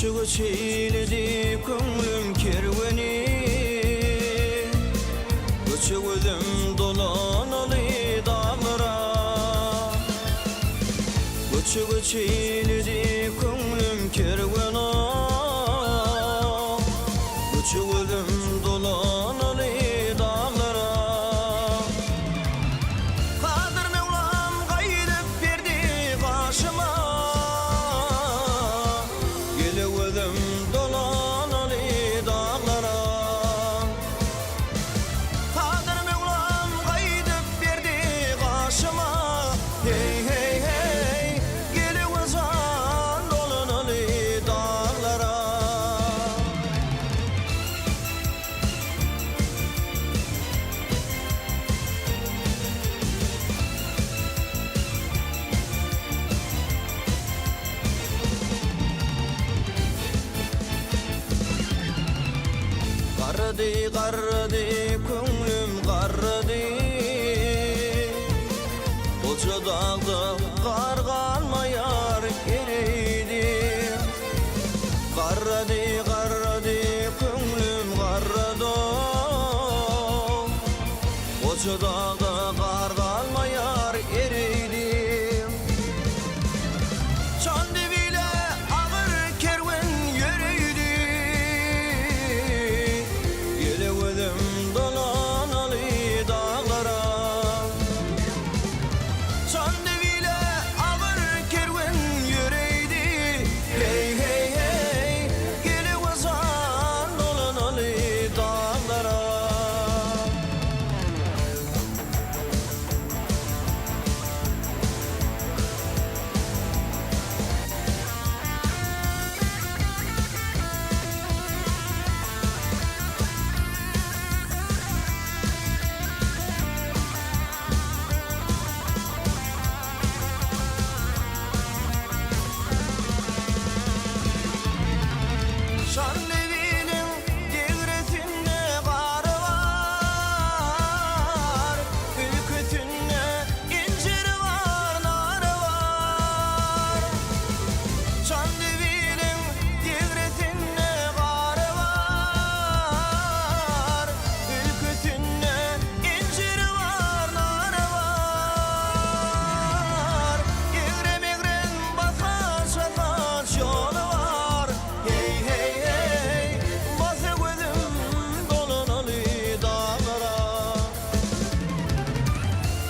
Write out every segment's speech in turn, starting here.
Koçuğu çeyledi köngülüm kerveni, göçüğüdüm dolanalı dağlara. Koçuğu çeyledi köngülüm kerveni, göçüğüdüm dolanalı dağlara. Kadir Mevlam gayrıp verdi karşıma, gelevdim dolanalı dağlara. Kadir Mevlam gayrıp verdi karşıma, hey hey hey, gelevdim dolanalı dağlara. Qarrıdı, qarrıdı, köngülüm qarrıdı. Koca dağda qar qalmayar eriydi. Qarrıdı, qarrıdı, köngülüm qarrıdı. Koca dağda qar qalmayar eriydi. Can dibile ağır kervan yürüydü. Gelevdim dolanalı dağlara. Can dibile ağır kervan yürüydü. Hey hey hey, gelevdim dolanalı dağlara. Şanlıurfa'nın devresinde qarı var, ülküsünde incir var, narı var. Şanlıurfa'nın devresinde qarı var, ülküsünde incir var, narı var. Eğrem eğrem basar şakar yolu var. Hey hey hey, basa gözüm dolanalı dağlara.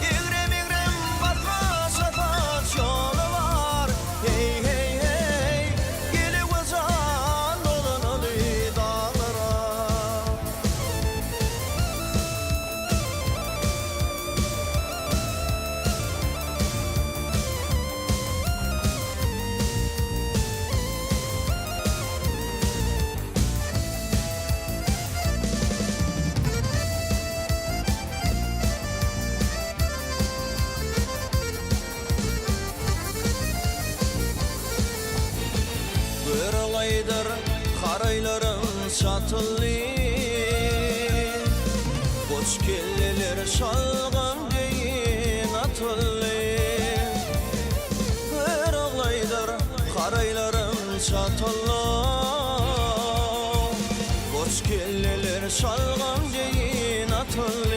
Eğrem eğrem basar şakar yolu var. Hey hey hey, gele gözüm dolanalı dağlara. Bir alaydır qaraylarım satıldı. Koç kelleler şalgam deyin atıldı. Bir alaydır qaraylarım satıldı. Koç kelleler şalgam deyin atıldı.